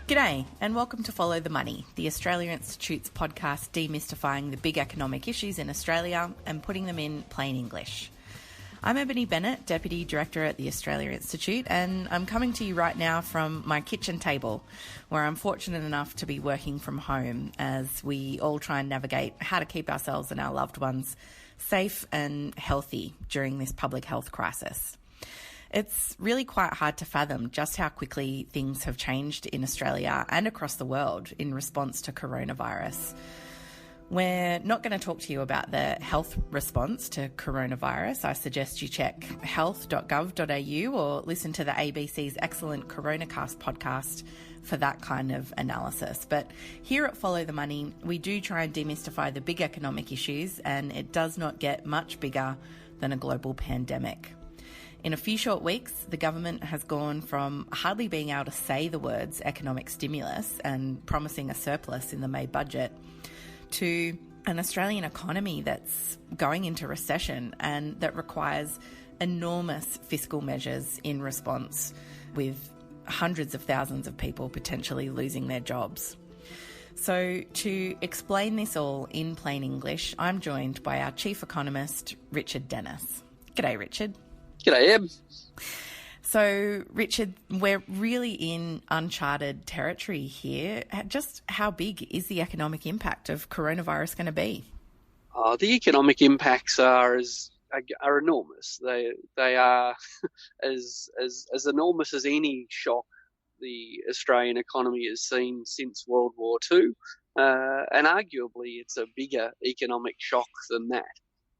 G'day and welcome to Follow the Money, the Australia Institute's podcast demystifying the big economic issues in Australia and putting them in plain English. I'm Ebony Bennett, Deputy Director at the Australia Institute, and I'm coming to you right now from my kitchen table, where I'm fortunate enough to be working from home as we all try and navigate how to keep ourselves and our loved ones safe and healthy during this public health crisis. It's really quite hard to fathom just how quickly things have changed in Australia and across the world in response to coronavirus. We're not going to talk to you about the health response to coronavirus. I suggest you check health.gov.au or listen to the ABC's excellent Coronacast podcast for that kind of analysis. But here at Follow the Money, we do try and demystify the big economic issues, and it does not get much bigger than a global pandemic. In a few short weeks, the government has gone from hardly being able to say the words economic stimulus and promising a surplus in the May budget to an Australian economy that's going into recession and that requires enormous fiscal measures in response, with hundreds of thousands of people potentially losing their jobs. So to explain this all in plain English, I'm joined by our Chief Economist, Richard Dennis. G'day, Richard. G'day, Eb. So, Richard, we're really in uncharted territory here. Just how big is the economic impact of coronavirus going to be? The economic impacts are enormous. They are as enormous as any shock the Australian economy has seen since World War II, and arguably it's a bigger economic shock than that.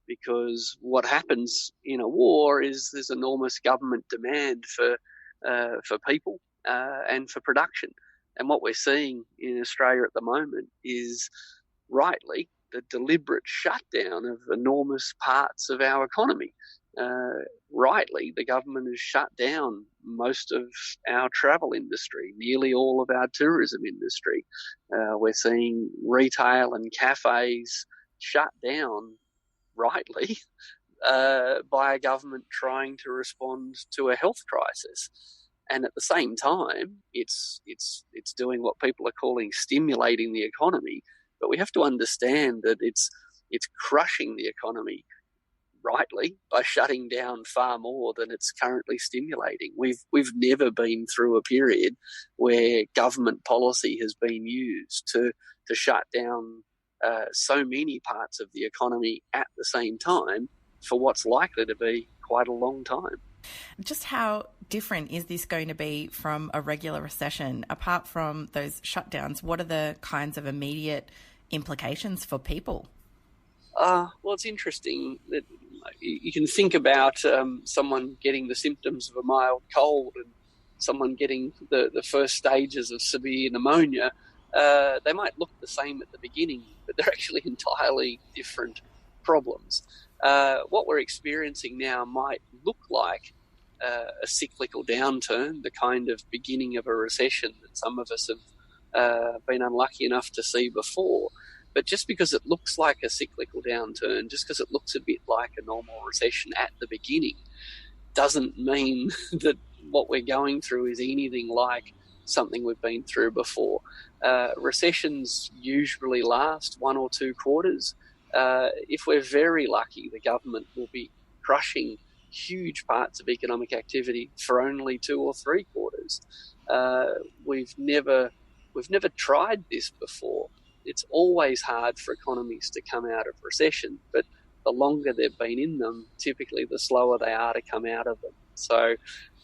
Because what happens in a war is there's enormous government demand for people and for production. And what we're seeing in Australia at the moment is, rightly, the deliberate shutdown of enormous parts of our economy. Rightly, the government has shut down most of our travel industry, nearly all of our tourism industry. We're seeing retail and cafes shut down, rightly, by a government trying to respond to a health crisis. And at the same time, it's doing what people are calling stimulating the economy. But we have to understand that it's crushing the economy, rightly, by shutting down far more than it's currently stimulating. We've never been through a period where government policy has been used to shut down so many parts of the economy at the same time for what's likely to be quite a long time. Just how different is this going to be from a regular recession? Apart from those shutdowns, what are the kinds of immediate implications for people? Well, it's interesting that you can think about someone getting the symptoms of a mild cold and someone getting the first stages of severe pneumonia. They might look the same at the beginning, but they're actually entirely different problems. What we're experiencing now might look like a cyclical downturn, the kind of beginning of a recession that some of us have been unlucky enough to see before. But just because it looks like a cyclical downturn, just because it looks a bit like a normal recession at the beginning, doesn't mean that what we're going through is anything like something we've been through before. Recessions usually last 1 or 2 quarters. If we're very lucky, the government will be crushing huge parts of economic activity for only 2 or 3 quarters. We've never tried this before. It's always hard for economies to come out of recession, but the longer they've been in them, typically the slower they are to come out of them. So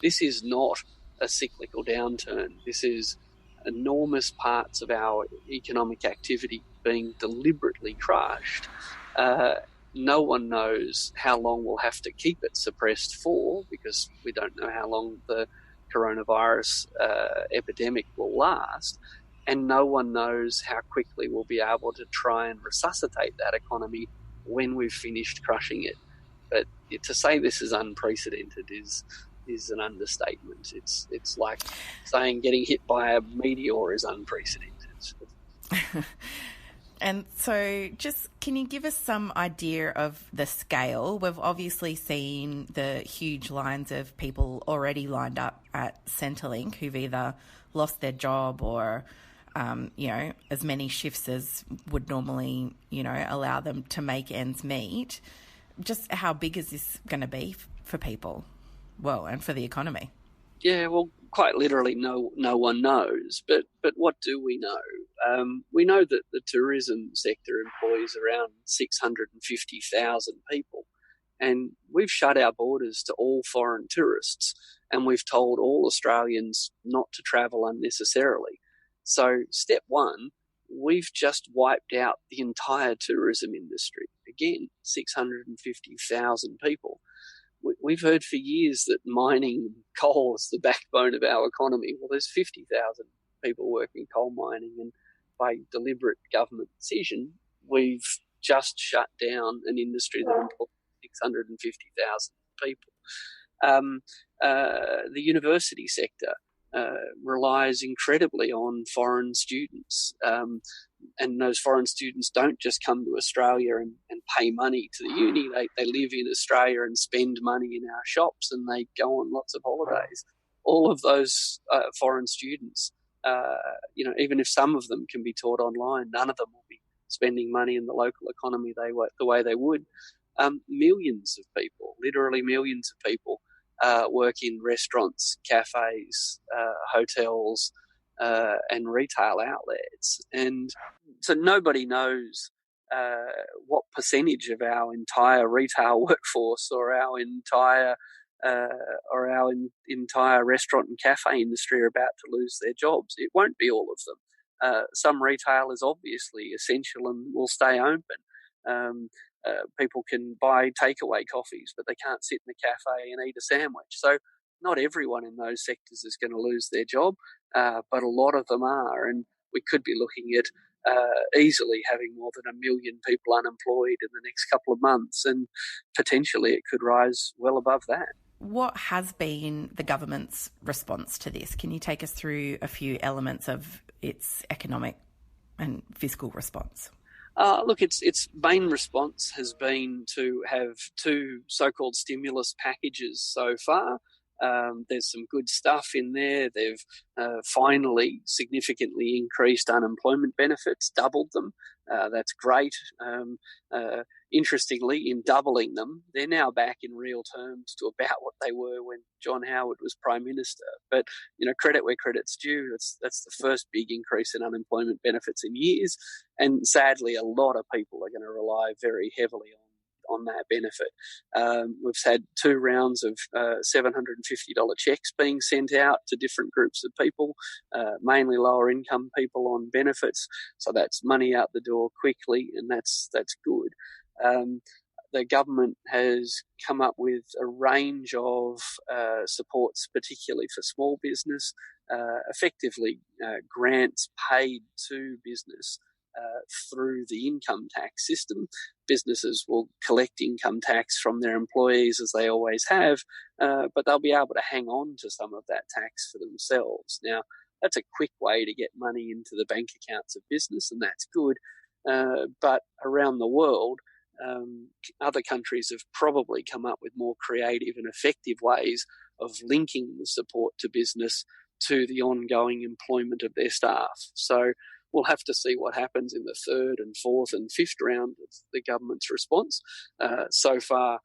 this is not a cyclical downturn. This is enormous parts of our economic activity being deliberately crushed. No one knows how long we'll have to keep it suppressed for, because we don't know how long the coronavirus epidemic will last, and no one knows how quickly we'll be able to try and resuscitate that economy when we've finished crushing it. But to say this is unprecedented is an understatement. It's like saying getting hit by a meteor is unprecedented. And so just can you give us some idea of the scale? We've obviously seen the huge lines of people already lined up at Centrelink who've either lost their job or, as many shifts as would normally, allow them to make ends meet. Just how big is this going to be for people? Well, and for the economy? Yeah, well, quite literally, no one knows. But what do we know? We know that the tourism sector employs around 650,000 people, and we've shut our borders to all foreign tourists, and we've told all Australians not to travel unnecessarily. So, step one, we've just wiped out the entire tourism industry. Again, 650,000 people. We've heard for years that mining coal is the backbone of our economy. Well, there's 50,000 people working coal mining, and by deliberate government decision, we've just shut down an industry that employs 650,000 people. The university sector relies incredibly on foreign students. And those foreign students don't just come to Australia and pay money to the uni. They live in Australia and spend money in our shops, and they go on lots of holidays. All of those foreign students, even if some of them can be taught online, none of them will be spending money in the local economy the way they would. Millions of people, literally millions of people, work in restaurants, cafes, hotels, and retail outlets. And so nobody knows what percentage of our entire retail workforce or our entire restaurant and cafe industry are about to lose their jobs. It won't be all of them. Some retail is obviously essential and will stay open. People can buy takeaway coffees, but they can't sit in the cafe and eat a sandwich. So not everyone in those sectors is going to lose their job, but a lot of them are. And we could be looking at easily having more than 1 million people unemployed in the next couple of months, and potentially it could rise well above that. What has been the government's response to this? Can you take us through a few elements of its economic and fiscal response? Look, its main response has been to have 2 so-called stimulus packages so far. There's some good stuff in there. They've finally significantly increased unemployment benefits, doubled them. That's great. Interestingly, in doubling them, they're now back in real terms to about what they were when John Howard was Prime Minister. But, credit where credit's due. That's the first big increase in unemployment benefits in years. And sadly, a lot of people are going to rely very heavily on that benefit. We've had 2 rounds of $750 checks being sent out to different groups of people, mainly lower income people on benefits. So that's money out the door quickly, and that's good. The government has come up with a range of supports, particularly for small business, effectively grants paid to business through the income tax system. Businesses will collect income tax from their employees, as they always have, but they'll be able to hang on to some of that tax for themselves. Now, that's a quick way to get money into the bank accounts of business, and that's good. But around the world, other countries have probably come up with more creative and effective ways of linking the support to business to the ongoing employment of their staff. So we'll have to see what happens in the 3rd and 4th and 5th round of the government's response. So far,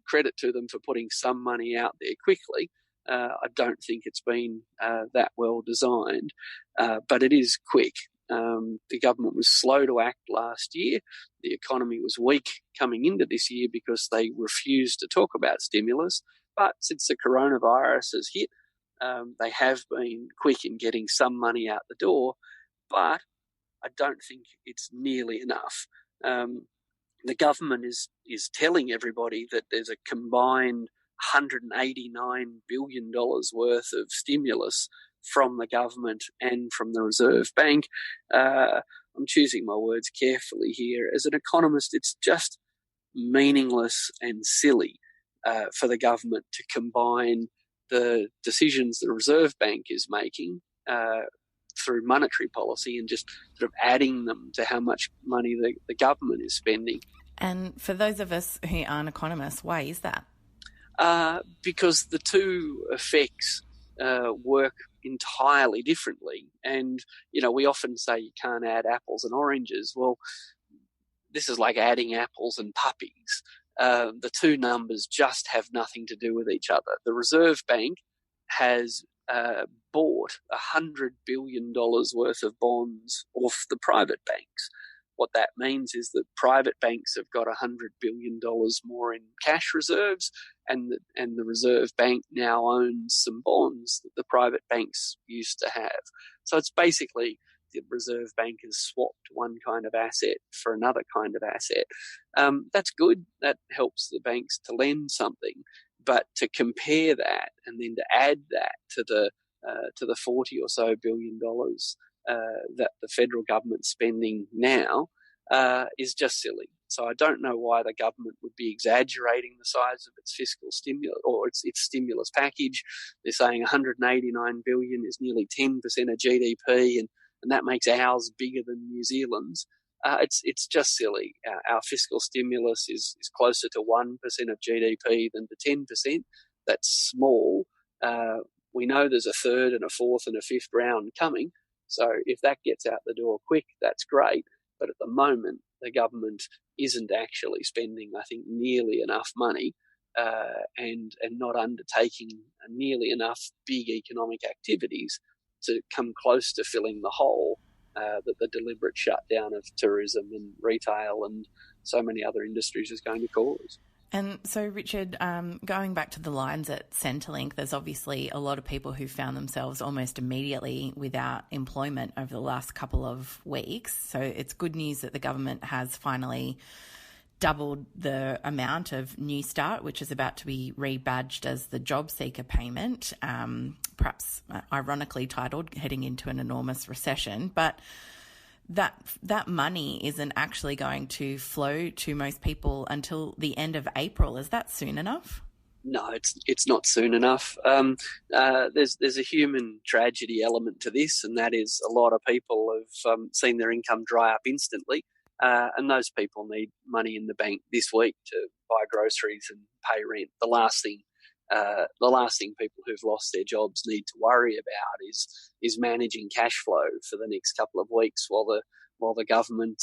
credit to them for putting some money out there quickly. I don't think it's been that well designed, but it is quick. The government was slow to act last year. The economy was weak coming into this year because they refused to talk about stimulus. But since the coronavirus has hit, they have been quick in getting some money out the door. But I don't think it's nearly enough. The government is telling everybody that there's a combined $189 billion worth of stimulus from the government and from the Reserve Bank. I'm choosing my words carefully here. As an economist, it's just meaningless and silly for the government to combine the decisions the Reserve Bank is making through monetary policy and just sort of adding them to how much money the government is spending. And for those of us who aren't economists, why is that? Because the two effects work entirely differently. And, we often say you can't add apples and oranges. Well, this is like adding apples and puppies. The two numbers just have nothing to do with each other. The Reserve Bank has bought $100 billion worth of bonds off the private banks. What that means is that private banks have got $100 billion more in cash reserves, and the Reserve Bank now owns some bonds that the private banks used to have. So it's basically the Reserve Bank has swapped one kind of asset for another kind of asset. That's good. That helps the banks to lend something. But to compare that and then to add that to the 40 or so billion dollars that the federal government's spending now is just silly. So I don't know why the government would be exaggerating the size of its fiscal stimulus or its stimulus package. They're saying 189 billion is nearly 10% of GDP, and that makes ours bigger than New Zealand's. It's just silly. Our fiscal stimulus is closer to 1% of GDP than to 10%. That's small. We know there's a third and a fourth and a fifth round coming. So if that gets out the door quick, that's great. But at the moment, the government isn't actually spending, I think, nearly enough money and not undertaking nearly enough big economic activities to come close to filling the hole that the deliberate shutdown of tourism and retail and so many other industries is going to cause. And so, Richard, going back to the lines at Centrelink, there's obviously a lot of people who found themselves almost immediately without employment over the last couple of weeks. So it's good news that the government has finally doubled the amount of New Start, which is about to be rebadged as the job seeker payment, perhaps ironically titled Heading into an Enormous Recession. But that money isn't actually going to flow to most people until the end of April. Is that soon enough? No, it's not soon enough. There's a human tragedy element to this, and that is a lot of people have seen their income dry up instantly, and those people need money in the bank this week to buy groceries and pay rent. The last thing people who've lost their jobs need to worry about is managing cash flow for the next couple of weeks while the government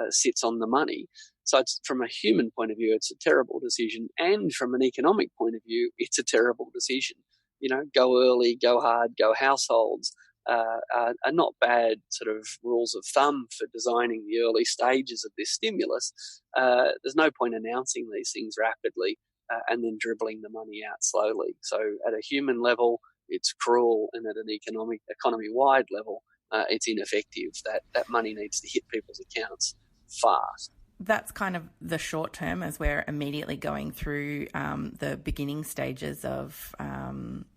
sits on the money. So it's, from a human point of view, it's a terrible decision, and from an economic point of view, it's a terrible decision. Go early, go hard, go households are not bad sort of rules of thumb for designing the early stages of this stimulus. There's no point announcing these things rapidly and then dribbling the money out slowly. So at a human level, it's cruel, and at an economy-wide level, it's ineffective. That money needs to hit people's accounts fast. That's kind of the short term, as we're immediately going through the beginning stages of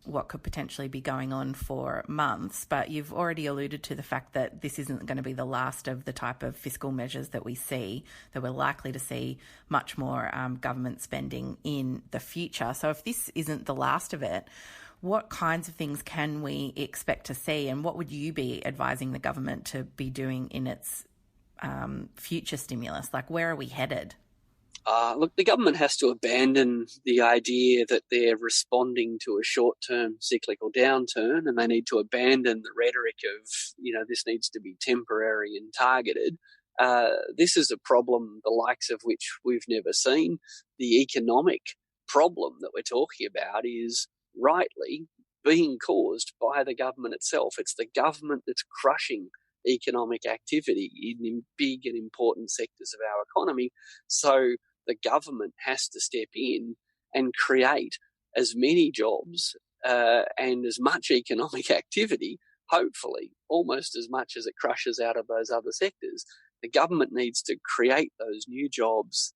what could potentially be going on for months. But you've already alluded to the fact that this isn't going to be the last of the type of fiscal measures that we see, that we're likely to see much more government spending in the future. So if this isn't the last of it, what kinds of things can we expect to see, and what would you be advising the government to be doing in its future stimulus? Like, where are we headed? Look, the government has to abandon the idea that they're responding to a short-term cyclical downturn, and they need to abandon the rhetoric of, this needs to be temporary and targeted. This is a problem the likes of which we've never seen. The economic problem that we're talking about is rightly being caused by the government itself. It's the government that's crushing economic activity in big and important sectors of our economy. So the government has to step in and create as many jobs and as much economic activity, hopefully almost as much as it crushes out of those other sectors. The government needs to create those new jobs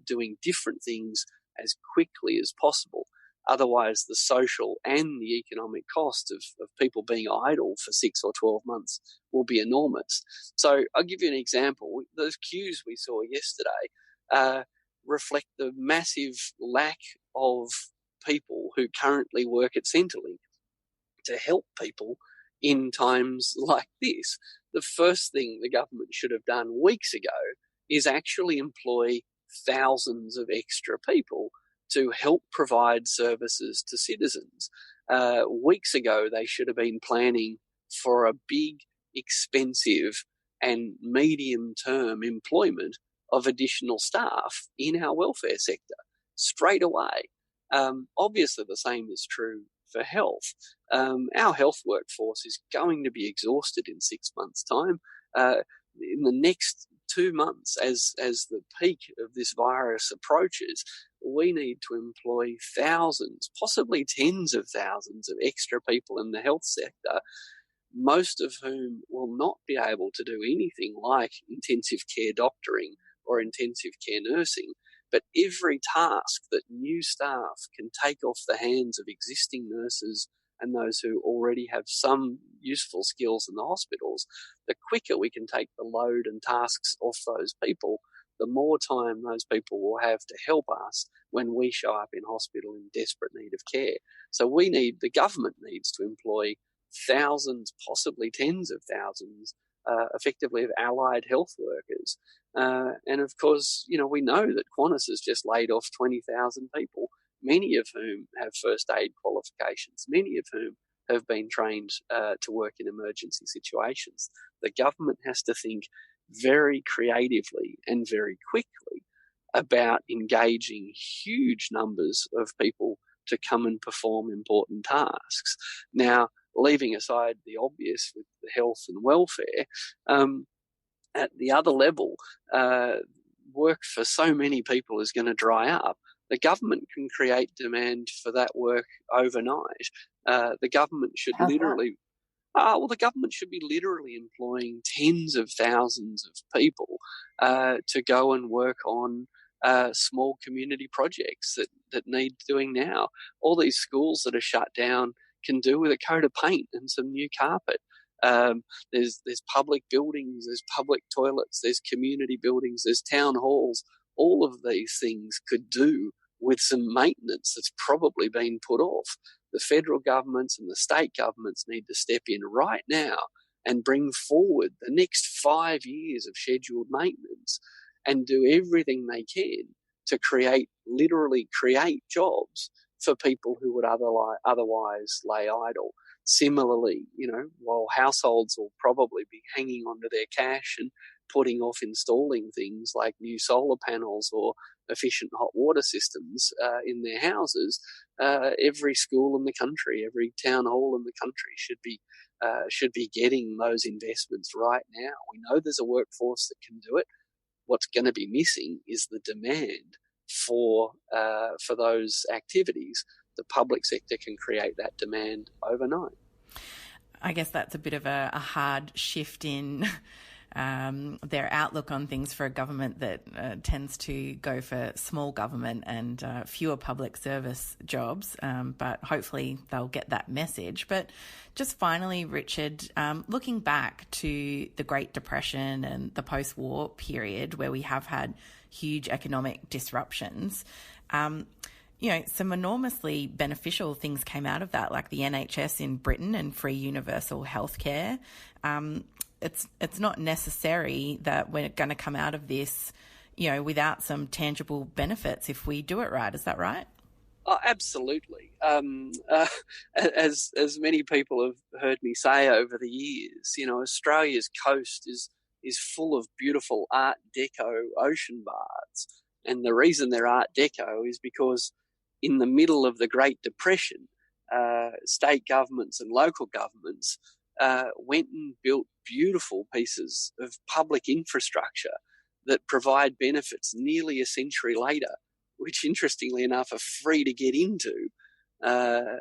doing different things as quickly as possible. Otherwise, the social and the economic cost of people being idle for 6 or 12 months will be enormous. So I'll give you an example. Those queues we saw yesterday reflect the massive lack of people who currently work at Centrelink to help people in times like this. The first thing the government should have done weeks ago is actually employ thousands of extra people to help provide services to citizens. Weeks ago, they should have been planning for a big, expensive and medium-term employment of additional staff in our welfare sector straight away. Obviously, the same is true for health. Our health workforce is going to be exhausted in 6 months' time. In the next 2 months, as the peak of this virus approaches, we need to employ thousands, possibly tens of thousands of extra people in the health sector, most of whom will not be able to do anything like intensive care doctoring or intensive care nursing. But every task that new staff can take off the hands of existing nurses and those who already have some useful skills in the hospitals, the quicker we can take the load and tasks off those people, the more time those people will have to help us when we show up in hospital in desperate need of care. So the government needs to employ thousands, possibly tens of thousands, effectively of allied health workers. And of course, we know that Qantas has just laid off 20,000 people, many of whom have first aid qualifications, many of whom have been trained to work in emergency situations. The government has to think very creatively and very quickly about engaging huge numbers of people to come and perform important tasks. Now, leaving aside the obvious with the health and welfare, at the other level, work for so many people is going to dry up. The government can create demand for that work overnight. The government should literally... the government should be literally employing tens of thousands of people to go and work on small community projects that need doing now. All these schools that are shut down can do with a coat of paint and some new carpet. There's public buildings, there's public toilets, there's community buildings, there's town halls. All of these things could do with some maintenance that's probably been put off. The federal governments and the state governments need to step in right now and bring forward the next 5 years of scheduled maintenance and do everything they can to literally create jobs for people who would otherwise lay idle. Similarly, while households will probably be hanging onto their cash and putting off installing things like new solar panels or efficient hot water systems in their houses, every school in the country, every town hall in the country should be getting those investments right now. We know there's a workforce that can do it. What's going to be missing is the demand for those activities. The public sector can create that demand overnight. I guess that's a bit of a hard shift in their outlook on things for a government that tends to go for small government and fewer public service jobs, but hopefully they'll get that message. But just finally, Richard, looking back to the Great Depression and the post-war period where we have had huge economic disruptions, some enormously beneficial things came out of that, like the NHS in Britain and free universal healthcare. It's not necessary that we're going to come out of this, without some tangible benefits if we do it right. Is that right? Oh, absolutely. As many people have heard me say over the years, Australia's coast is full of beautiful Art Deco ocean baths. And the reason they're Art Deco is because in the middle of the Great Depression, state governments and local governments went and built beautiful pieces of public infrastructure that provide benefits nearly a century later, which interestingly enough are free to get into.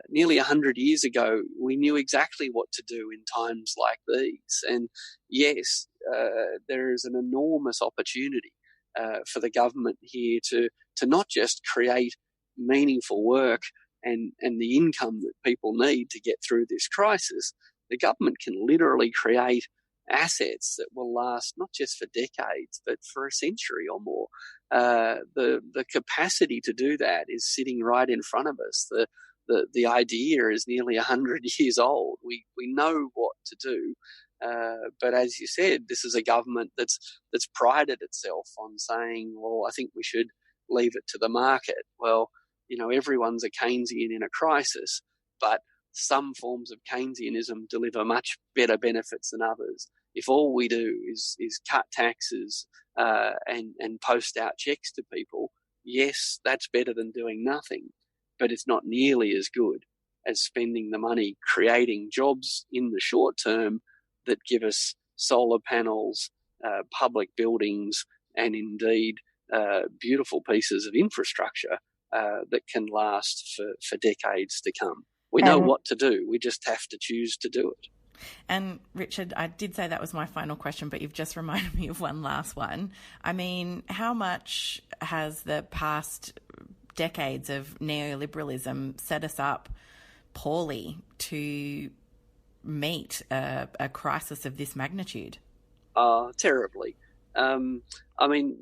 Nearly 100 years ago, we knew exactly what to do in times like these. And yes, there is an enormous opportunity for the government here to not just create meaningful work and the income that people need to get through this crisis. The government can literally create assets that will last not just for decades, but for a century or more. The capacity to do that is sitting right in front of us. the idea is nearly 100 years old. We know what to do. But as you said, this is a government that's prided itself on saying, well, I think we should leave it to the market. Well, everyone's a Keynesian in a crisis, but some forms of Keynesianism deliver much better benefits than others. If all we do is cut taxes and post out checks to people, yes, that's better than doing nothing, but it's not nearly as good as spending the money creating jobs in the short term that give us solar panels, public buildings, and indeed beautiful pieces of infrastructure that can last for decades to come. We know what to do. We just have to choose to do it. And Richard, I did say that was my final question, but you've just reminded me of one last one. I mean, how much has the past decades of neoliberalism set us up poorly to meet a crisis of this magnitude? Terribly. I mean,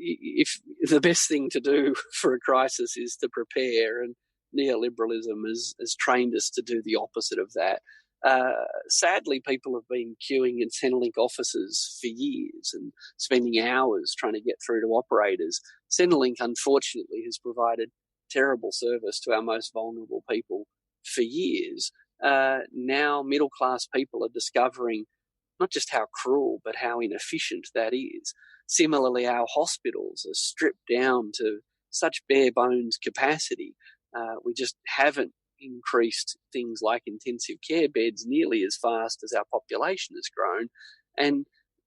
if the best thing to do for a crisis is to prepare, and neoliberalism has trained us to do the opposite of that. Sadly, people have been queuing in Centrelink offices for years and spending hours trying to get through to operators. Centrelink, unfortunately, has provided terrible service to our most vulnerable people for years. Now middle-class people are discovering not just how cruel, but how inefficient that is. Similarly, our hospitals are stripped down to such bare-bones capacity. We just haven't increased things like intensive care beds nearly as fast as our population has grown. And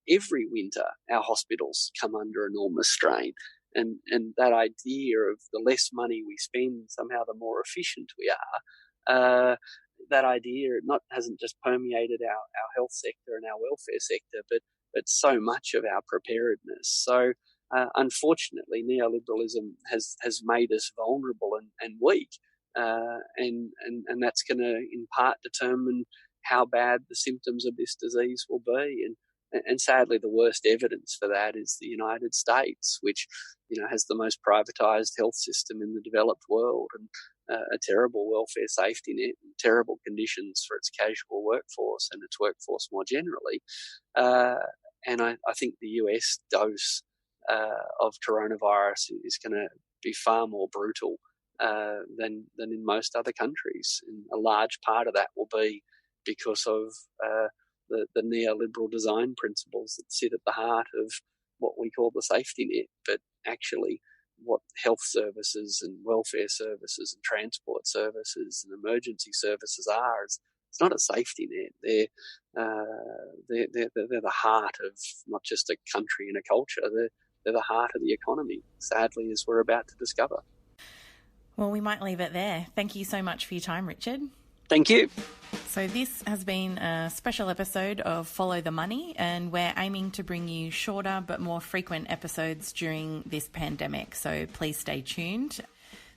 every winter, our hospitals come under enormous strain. And that idea of the less money we spend, somehow the more efficient we are, that idea hasn't just permeated our health sector and our welfare sector, but so much of our preparedness. So unfortunately, neoliberalism has made us vulnerable and weak, and that's going to in part determine how bad the symptoms of this disease will be. And sadly, the worst evidence for that is the United States, which has the most privatized health system in the developed world, and a terrible welfare safety net, and terrible conditions for its casual workforce and its workforce more generally. And I think the US dose of coronavirus is going to be far more brutal than in most other countries. And a large part of that will be because of the neoliberal design principles that sit at the heart of what we call the safety net, but actually what health services and welfare services and transport services and emergency services are. It's not a safety net. They're the heart of not just a country and a culture. They're the heart of the economy, sadly, as we're about to discover. Well, we might leave it there. Thank you so much for your time, Richard. Thank you. So this has been a special episode of Follow the Money, and we're aiming to bring you shorter but more frequent episodes during this pandemic, so please stay tuned.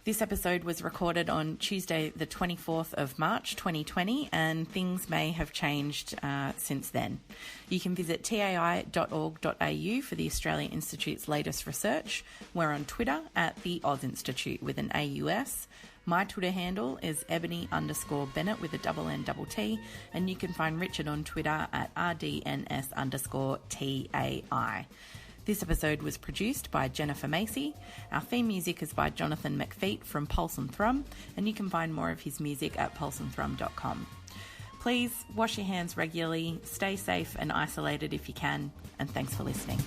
This episode was recorded on Tuesday the 24th of March 2020, and things may have changed since then. You can visit tai.org.au for the Australia Institute's latest research. We're on Twitter at the Oz Institute with an AUS. My Twitter handle is Ebony_Bennett with a N_T, and you can find Richard on Twitter at RDNS_TAI. This episode was produced by Jennifer Macey. Our theme music is by Jonathan McFeat from Pulse and Thrum, and you can find more of his music at pulseandthrum.com. Please wash your hands regularly, stay safe and isolated if you can, and thanks for listening.